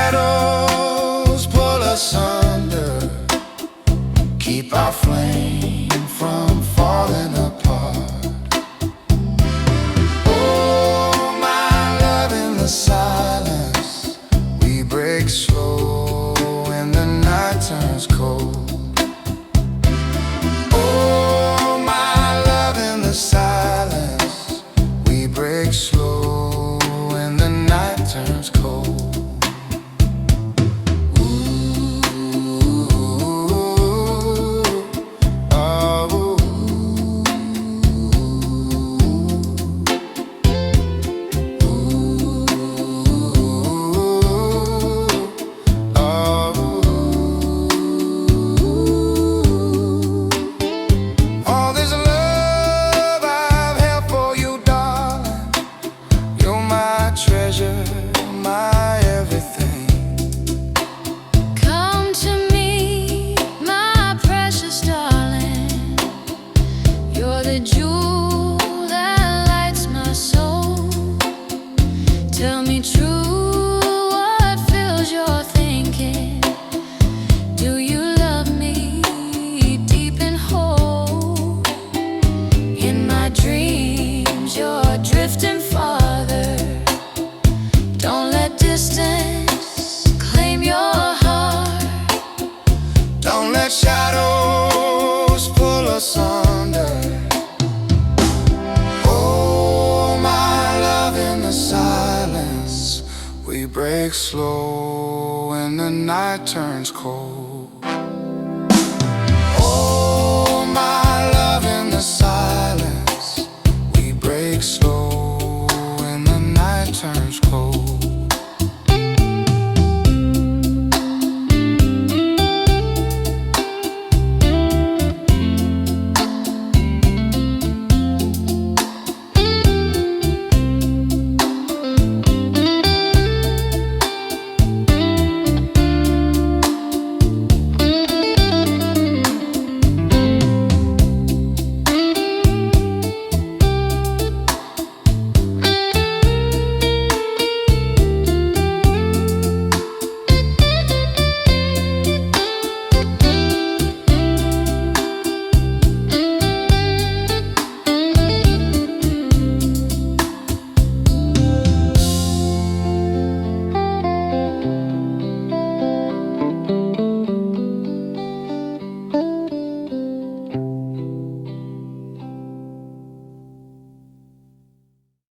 shadows pull us under, keep our flame from falling apart. Oh, my love, in the silence we break slow when the night turns cold. Oh, my love, in the silence we break slow when the night turns cold. My everything. Come to me, my precious darling. You're the jewel that lights my soul. Tell me true, what fills your thinking? Do you love me deep and whole? In my dreams, you're drifting farther. Don't let distance claim your heart. Don't let shadows pull us under. Oh, my love, in the silence we break slow when the night turns cold. Oh, my love, in the silence we break slow when the night turns cold.